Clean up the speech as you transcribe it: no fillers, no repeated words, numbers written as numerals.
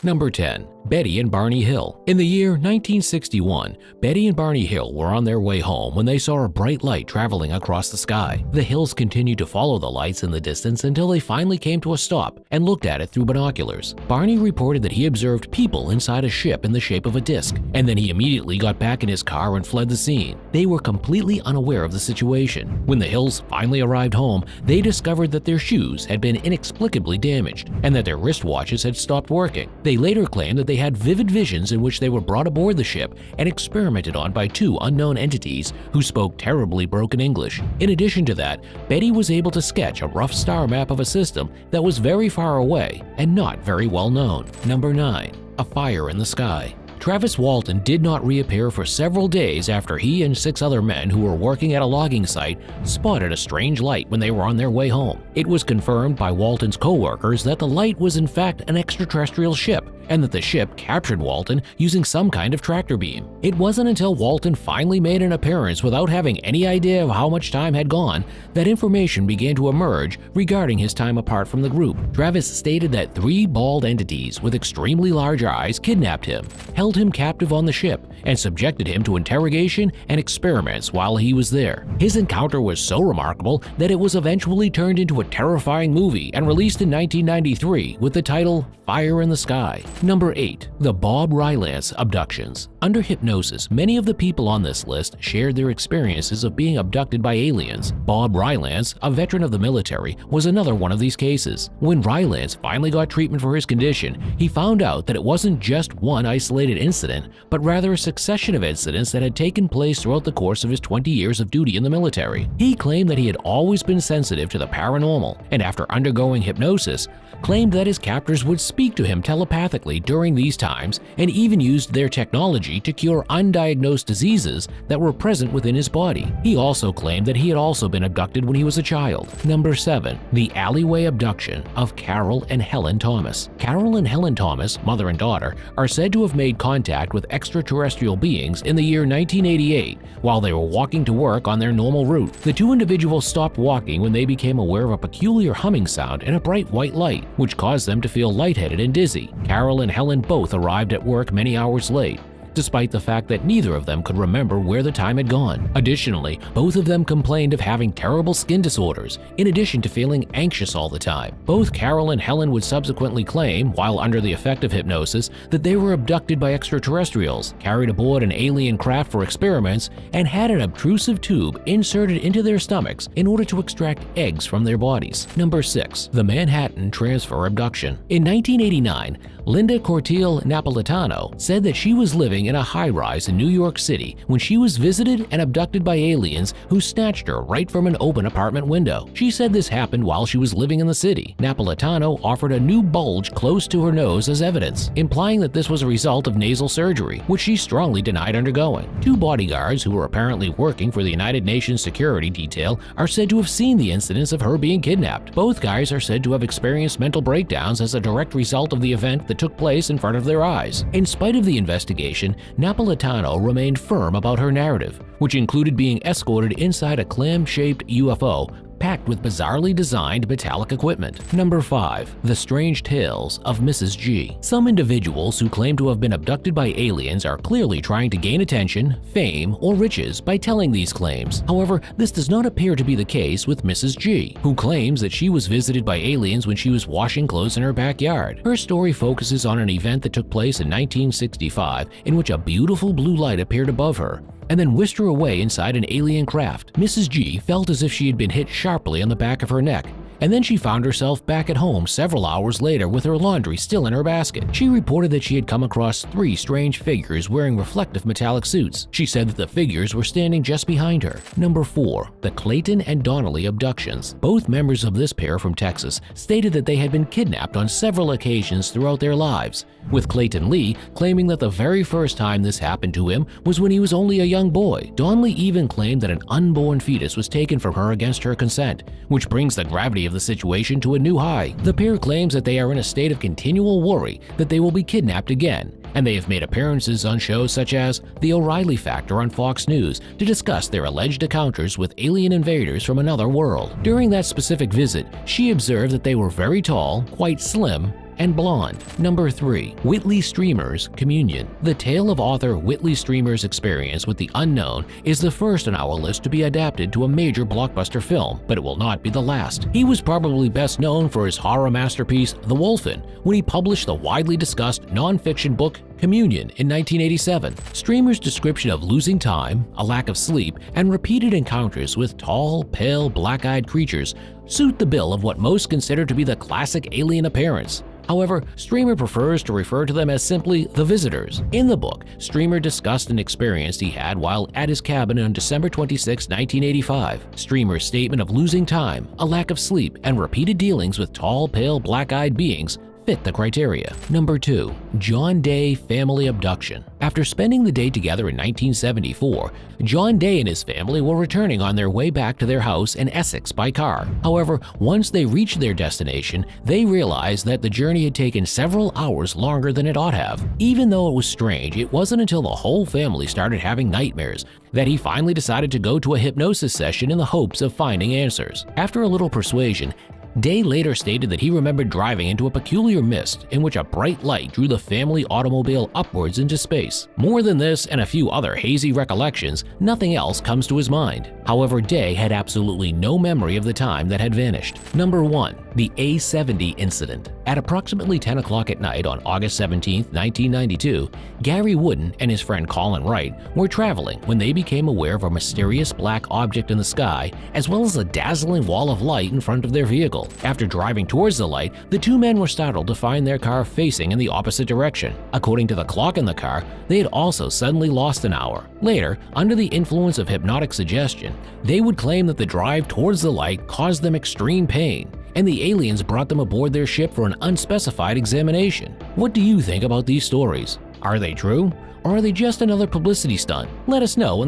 Number 10. Betty and Barney Hill. In the year 1961, Betty and Barney Hill were on their way home when they saw a bright light traveling across the sky. The Hills continued to follow the lights in the distance until they finally came to a stop and looked at it through binoculars. Barney reported that he observed people inside a ship in the shape of a disc, and then he immediately got back in his car and fled the scene. They were completely unaware of the situation. When the Hills finally arrived home, they discovered that their shoes had been inexplicably damaged and that their wristwatches had stopped working. They later claimed that they had vivid visions in which they were brought aboard the ship and experimented on by two unknown entities who spoke terribly broken English. In addition to that, Betty was able to sketch a rough star map of a system that was very far away and not very well known. Number 9. A fire in the sky. Travis Walton did not reappear for several days after he and 6 other men who were working at a logging site spotted a strange light when they were on their way home. It was confirmed by Walton's co-workers that the light was in fact an extraterrestrial ship, and that the ship captured Walton using some kind of tractor beam. It wasn't until Walton finally made an appearance without having any idea of how much time had gone that information began to emerge regarding his time apart from the group. Travis stated that 3 bald entities with extremely large eyes kidnapped him, held him captive on the ship, and subjected him to interrogation and experiments while he was there. His encounter was so remarkable that it was eventually turned into a terrifying movie and released in 1993 with the title Fire in the Sky. Number 8. The Bob Rylance Abductions. Under hypnosis, many of the people on this list shared their experiences of being abducted by aliens. Bob Rylance, a veteran of the military, was another one of these cases. When Rylance finally got treatment for his condition, he found out that it wasn't just one isolated incident, but rather a succession of incidents that had taken place throughout the course of his 20 years of duty in the military. He claimed that he had always been sensitive to the paranormal, and after undergoing hypnosis, claimed that his captors would speak to him telepathically during these times and even used their technology to cure undiagnosed diseases that were present within his body. He also claimed that he had also been abducted when he was a child. Number 7. The alleyway abduction of Carol and Helen Thomas. Carol and Helen Thomas, mother and daughter, are said to have made contact with extraterrestrial beings in the year 1988 while they were walking to work on their normal route. The two individuals stopped walking when they became aware of a peculiar humming sound and a bright white light, which caused them to feel lightheaded and dizzy. Carol and Helen both arrived at work many hours late, despite the fact that neither of them could remember where the time had gone. Additionally, both of them complained of having terrible skin disorders, in addition to feeling anxious all the time. Both Carol and Helen would subsequently claim, while under the effect of hypnosis, that they were abducted by extraterrestrials, carried aboard an alien craft for experiments, and had an obtrusive tube inserted into their stomachs in order to extract eggs from their bodies. Number 6. The Manhattan Transfer Abduction. In 1989, Linda Cortile Napolitano said that she was living in a high-rise in New York City when she was visited and abducted by aliens who snatched her right from an open apartment window. She said this happened while she was living in the city. Napolitano offered a new bulge close to her nose as evidence, implying that this was a result of nasal surgery, which she strongly denied undergoing. 2 bodyguards who were apparently working for the United Nations security detail are said to have seen the incidents of her being kidnapped. Both guys are said to have experienced mental breakdowns as a direct result of the event that took place in front of their eyes. In spite of the investigation, Napolitano remained firm about her narrative, which included being escorted inside a clam-shaped UFO packed with bizarrely designed metallic equipment. Number 5. The Strange Tales of Mrs. G. Some individuals who claim to have been abducted by aliens are clearly trying to gain attention, fame, or riches by telling these claims. However, this does not appear to be the case with Mrs. G, who claims that she was visited by aliens when she was washing clothes in her backyard. Her story focuses on an event that took place in 1965 in which a beautiful blue light appeared above her and then whisked her away inside an alien craft. Mrs. G felt as if she had been hit sharply on the back of her neck, and then she found herself back at home several hours later with her laundry still in her basket. She reported that she had come across 3 strange figures wearing reflective metallic suits. She said that the figures were standing just behind her. Number 4. The Clayton and Donnelly Abductions. Both members of this pair from Texas stated that they had been kidnapped on several occasions throughout their lives, with Clayton Lee claiming that the very first time this happened to him was when he was only a young boy. Donnelly even claimed that an unborn fetus was taken from her against her consent, which brings the gravity of the situation to a new high. The pair claims that they are in a state of continual worry that they will be kidnapped again, and they have made appearances on shows such as The O'Reilly Factor on Fox News to discuss their alleged encounters with alien invaders from another world. During that specific visit, she observed that they were very tall, quite slim, and blonde. Number 3. Whitley Striemer's Communion. The tale of author Whitley Striemer's experience with the unknown is the first on our list to be adapted to a major blockbuster film, but it will not be the last. He was probably best known for his horror masterpiece, The Wolfen, when he published the widely discussed non-fiction book Communion in 1987. Striemer's description of losing time, a lack of sleep, and repeated encounters with tall, pale, black-eyed creatures suit the bill of what most consider to be the classic alien appearance. However, Striemer prefers to refer to them as simply the visitors. In the book, Striemer discussed an experience he had while at his cabin on December 26, 1985. Striemer's statement of losing time, a lack of sleep, and repeated dealings with tall, pale, black-eyed beings fit the criteria. Number 2. John Day Family Abduction. After spending the day together in 1974, John Day and his family were returning on their way back to their house in Essex by car. However, once they reached their destination, they realized that the journey had taken several hours longer than it ought to have. Even though it was strange, it wasn't until the whole family started having nightmares that he finally decided to go to a hypnosis session in the hopes of finding answers. After a little persuasion, Day later stated that he remembered driving into a peculiar mist in which a bright light drew the family automobile upwards into space. More than this and a few other hazy recollections, nothing else comes to his mind. However, Day had absolutely no memory of the time that had vanished. Number 1. The A-70 Incident. At approximately 10 o'clock at night on August 17, 1992, Gary Wooden and his friend Colin Wright were traveling when they became aware of a mysterious black object in the sky, as well as a dazzling wall of light in front of their vehicle. After driving towards the light, the two men were startled to find their car facing in the opposite direction. According to the clock in the car, they had also suddenly lost an hour. Later, under the influence of hypnotic suggestion, they would claim that the drive towards the light caused them extreme pain, and the aliens brought them aboard their ship for an unspecified examination. What do you think about these stories? Are they true? Or are they just another publicity stunt? Let us know in the